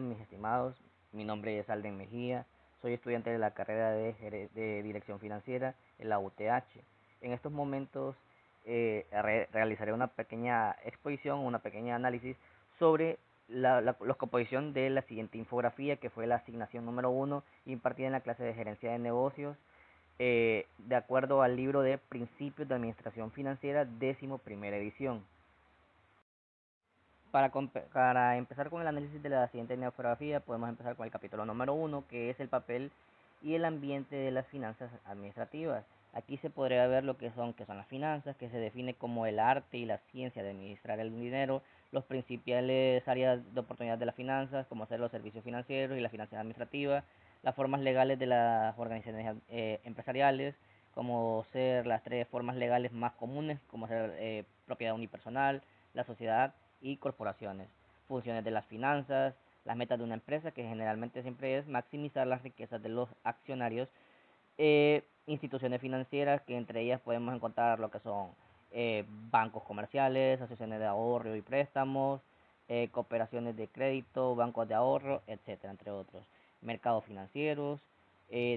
mis estimados. Mi nombre es Alden Mejía. Soy estudiante de la carrera de Dirección Financiera en la UTH. En estos momentos realizaré una pequeña exposición, una pequeña análisis sobre la composición de la siguiente infografía, que fue la asignación número 1 impartida en la clase de Gerencia de Negocios, de acuerdo al libro de Principios de Administración Financiera, 11ª edición. Para empezar con el análisis de la siguiente infografía, podemos empezar con el capítulo número 1, que es el papel y el ambiente de las finanzas administrativas. Aquí se podría ver lo que son las finanzas, que se define como el arte y la ciencia de administrar el dinero, los principales áreas de oportunidad de las finanzas, como ser los servicios financieros y las finanzas administrativas, las formas legales de las organizaciones empresariales, como ser las tres formas legales más comunes, como ser propiedad unipersonal, la sociedad y corporaciones, funciones de las finanzas, las metas de una empresa, que generalmente siempre es maximizar las riquezas de los accionarios, instituciones financieras, que entre ellas podemos encontrar lo que son bancos comerciales, asociaciones de ahorro y préstamos, cooperaciones de crédito, bancos de ahorro, etcétera, entre otros. Mercados financieros,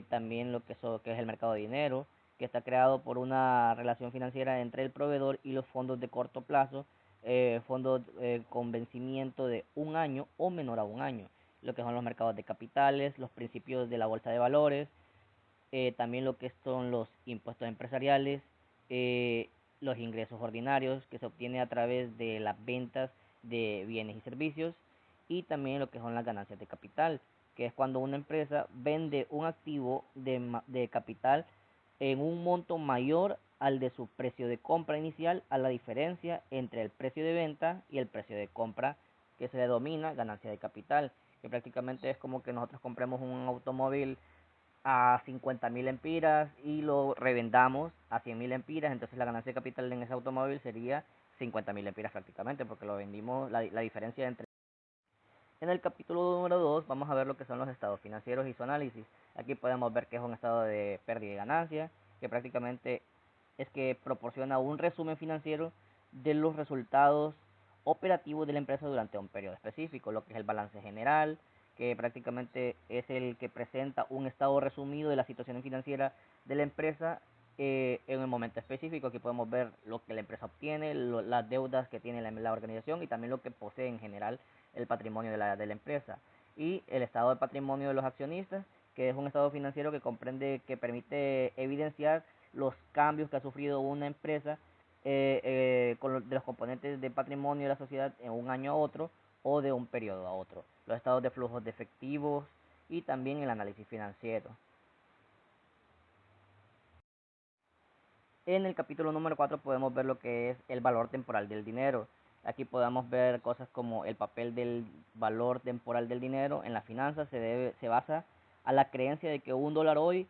también que es el mercado de dinero, que está creado por una relación financiera entre el proveedor y los fondos de corto plazo, fondos con vencimiento de un año o menor a un año, lo que son los mercados de capitales, los principios de la bolsa de valores, también lo que son los impuestos empresariales, los ingresos ordinarios que se obtiene a través de las ventas de bienes y servicios, y también lo que son las ganancias de capital, que es cuando una empresa vende un activo de capital en un monto mayor al de su precio de compra inicial, a la diferencia entre el precio de venta y el precio de compra, que se denomina ganancia de capital, que prácticamente es como que nosotros compremos un automóvil a 50.000 empiras y lo revendamos a 100.000 empiras, entonces la ganancia de capital en ese automóvil sería 50.000 empiras prácticamente, porque lo vendimos, la diferencia entre... En el capítulo número 2 vamos a ver lo que son los estados financieros y su análisis. Aquí podemos ver que es un estado de pérdida y ganancia, que prácticamente es que proporciona un resumen financiero de los resultados operativos de la empresa durante un periodo específico, lo que es el balance general, que prácticamente es el que presenta un estado resumido de la situación financiera de la empresa en un momento específico. Aquí podemos ver lo que la empresa obtiene, las deudas que tiene la organización y también lo que posee en general el patrimonio de la empresa. Y el estado de patrimonio de los accionistas, que es un estado financiero que permite evidenciar los cambios que ha sufrido una empresa de los componentes de patrimonio de la sociedad en un año a otro o de un periodo a otro, los estados de flujos de efectivos y también el análisis financiero. En el capítulo número 4 podemos ver lo que es el valor temporal del dinero. Aquí podemos ver cosas como el papel del valor temporal del dinero en las finanzas se basa a la creencia de que un dólar hoy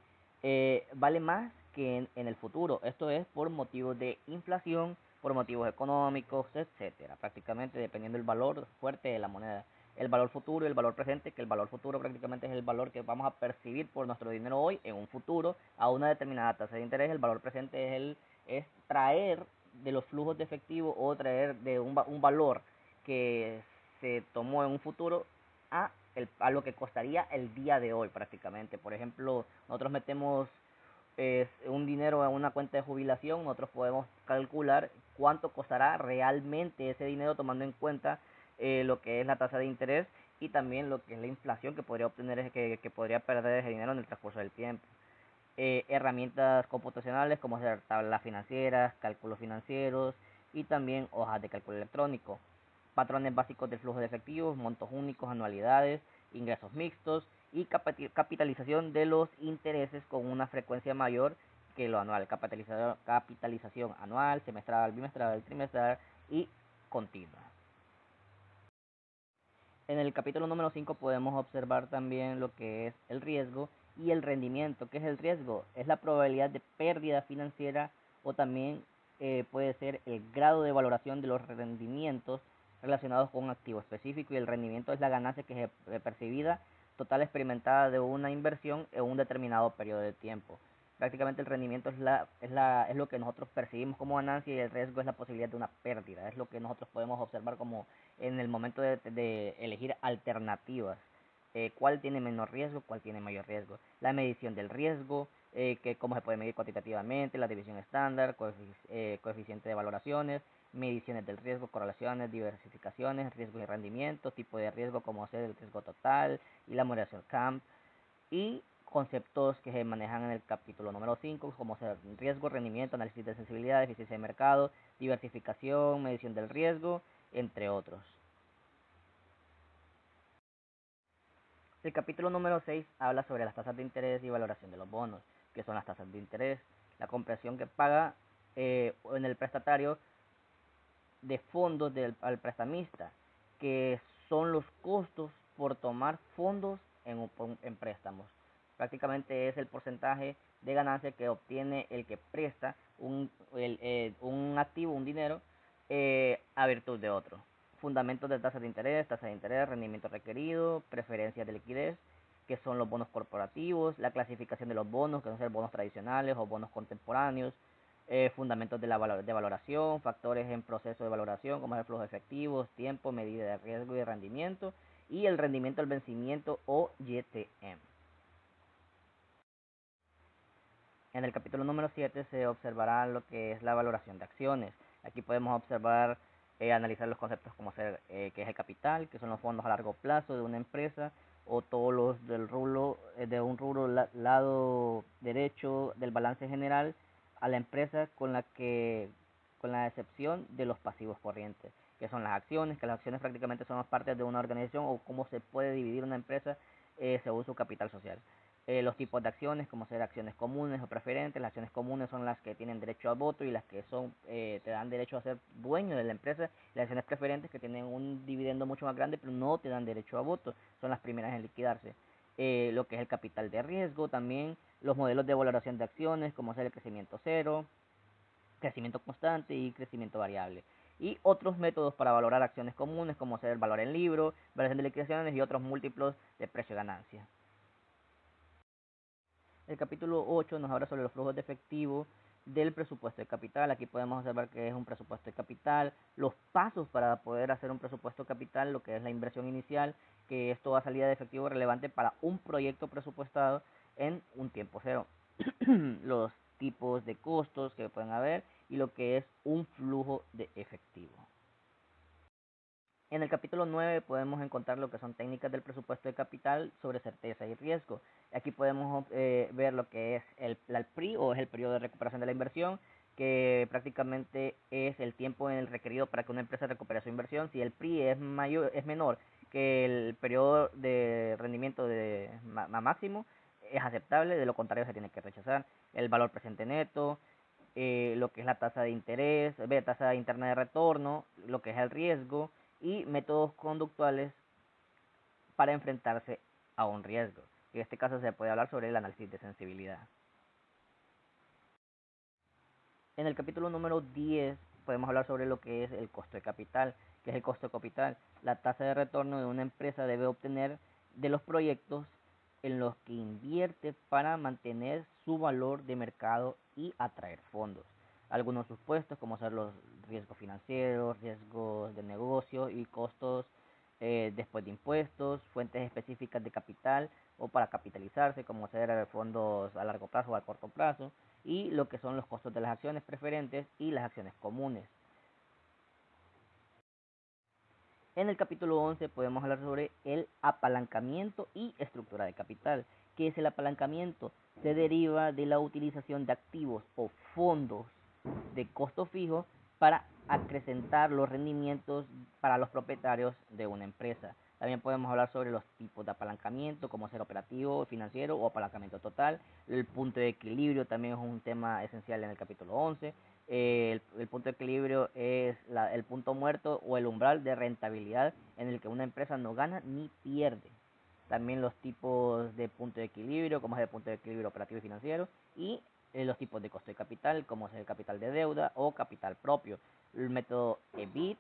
vale más que en el futuro. Esto es por motivos de inflación, por motivos económicos, etcétera. Prácticamente dependiendo del valor fuerte de la moneda. El valor futuro y el valor presente, que el valor futuro prácticamente es el valor que vamos a percibir por nuestro dinero hoy en un futuro a una determinada tasa de interés. El valor presente es traer de los flujos de efectivo o traer de un valor que se tomó en un futuro a lo que costaría el día de hoy prácticamente. Por ejemplo, nosotros metemos un dinero en una cuenta de jubilación, nosotros podemos calcular cuánto costará realmente ese dinero tomando en cuenta lo que es la tasa de interés y también lo que es la inflación que podría obtener, que podría perder ese dinero en el transcurso del tiempo. Herramientas computacionales como ser tablas financieras, cálculos financieros y también hojas de cálculo electrónico. Patrones básicos del flujo de efectivos, montos únicos, anualidades, ingresos mixtos y capitalización de los intereses con una frecuencia mayor que lo anual. Capitalización anual, semestral, bimestral, trimestral y continua. En el capítulo número 5 podemos observar también lo que es el riesgo y el rendimiento. ¿Qué es el riesgo? Es la probabilidad de pérdida financiera o también puede ser el grado de valoración de los rendimientos relacionados con un activo específico, y el rendimiento es la ganancia que es percibida total experimentada de una inversión en un determinado periodo de tiempo. Prácticamente el rendimiento es lo que nosotros percibimos como ganancia y el riesgo es la posibilidad de una pérdida. Es lo que nosotros podemos observar como en el momento de elegir alternativas. ¿Cuál tiene menor riesgo? ¿Cuál tiene mayor riesgo? La medición del riesgo, que cómo se puede medir cuantitativamente, la división estándar, coeficiente de valoraciones, mediciones del riesgo, correlaciones, diversificaciones, riesgo y rendimiento, tipo de riesgo como ser el riesgo total y la moderación CAMP, y conceptos que se manejan en el capítulo número 5 como ser riesgo, rendimiento, análisis de sensibilidad, eficiencia de mercado, diversificación, medición del riesgo, entre otros. El capítulo número 6 habla sobre las tasas de interés y valoración de los bonos, que son las tasas de interés, la compresión que paga en el prestatario de fondos al prestamista, que son los costos por tomar fondos en préstamos. Prácticamente es el porcentaje de ganancia que obtiene el que presta un activo, un dinero, a virtud de otro. Fundamentos de tasa de interés, rendimiento requerido, preferencias de liquidez, que son los bonos corporativos, la clasificación de los bonos, que son ser bonos tradicionales o bonos contemporáneos, fundamentos de valoración, factores en proceso de valoración, como el flujo de efectivos, tiempo, medida de riesgo y rendimiento, y el rendimiento al vencimiento o YTM. En el capítulo número 7 se observará lo que es la valoración de acciones. Aquí podemos observar, analizar los conceptos como ser, que es el capital, que son los fondos a largo plazo de una empresa, o todos los del rubro, de un rubro lado derecho del balance general a la empresa con la excepción de los pasivos corrientes, que son las acciones, que las acciones prácticamente son partes de una organización o cómo se puede dividir una empresa según su capital social. Los tipos de acciones, como ser acciones comunes o preferentes. Las acciones comunes son las que tienen derecho al voto y las que te dan derecho a ser dueño de la empresa. Las acciones preferentes, que tienen un dividendo mucho más grande pero no te dan derecho a voto, son las primeras en liquidarse. Lo que es el capital de riesgo, también los modelos de valoración de acciones, como ser el crecimiento cero, crecimiento constante y crecimiento variable. Y otros métodos para valorar acciones comunes, como ser el valor en libro, valoración de liquidaciones y otros múltiplos de precio-ganancia. El capítulo 8 nos habla sobre los flujos de efectivo del presupuesto de capital. Aquí podemos observar que es un presupuesto de capital, los pasos para poder hacer un presupuesto de capital, lo que es la inversión inicial, que es toda salida de efectivo relevante para un proyecto presupuestado en un tiempo cero. Los tipos de costos que pueden haber y lo que es un flujo de efectivo. En el capítulo 9 podemos encontrar lo que son técnicas del presupuesto de capital sobre certeza y riesgo. Aquí podemos ver lo que es el PRI, o es el periodo de recuperación de la inversión, que prácticamente es el tiempo en el requerido para que una empresa recupere su inversión. Si el PRI es menor que el periodo de rendimiento máximo, es aceptable, de lo contrario se tiene que rechazar. El valor presente neto, lo que es la tasa de interés, tasa interna de retorno, lo que es el riesgo y métodos conductuales para enfrentarse a un riesgo. En este caso se puede hablar sobre el análisis de sensibilidad. En el capítulo número 10 podemos hablar sobre lo que es el costo de capital. ¿Que es el costo de capital? La tasa de retorno de una empresa debe obtener de los proyectos en los que invierte para mantener su valor de mercado y atraer fondos. Algunos supuestos como ser los riesgos financieros, riesgos de negocio y costos después de impuestos, fuentes específicas de capital o para capitalizarse como ser fondos a largo plazo o a corto plazo, y lo que son los costos de las acciones preferentes y las acciones comunes. En el capítulo 11 podemos hablar sobre el apalancamiento y estructura de capital. ¿Qué es el apalancamiento? Se deriva de la utilización de activos o fondos de costo fijo para acrecentar los rendimientos para los propietarios de una empresa. También podemos hablar sobre los tipos de apalancamiento, como ser operativo, financiero o apalancamiento total. El punto de equilibrio también es un tema esencial en el capítulo 11. El punto de equilibrio es el punto muerto o el umbral de rentabilidad en el que una empresa no gana ni pierde. También los tipos de punto de equilibrio, como es el punto de equilibrio operativo y financiero, y los tipos de costo de capital, como es el capital de deuda o capital propio, el método EBIT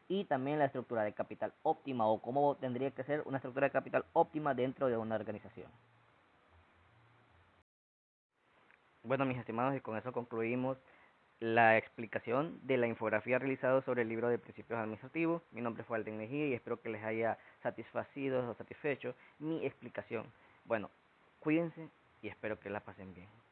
y también la estructura de capital óptima o cómo tendría que ser una estructura de capital óptima dentro de una organización. Bueno, mis estimados, y con eso concluimos la explicación de la infografía realizada sobre el libro de principios administrativos. Mi nombre fue Alden Mejía y espero que les haya satisfacido o satisfecho mi explicación. Bueno, cuídense y espero que la pasen bien.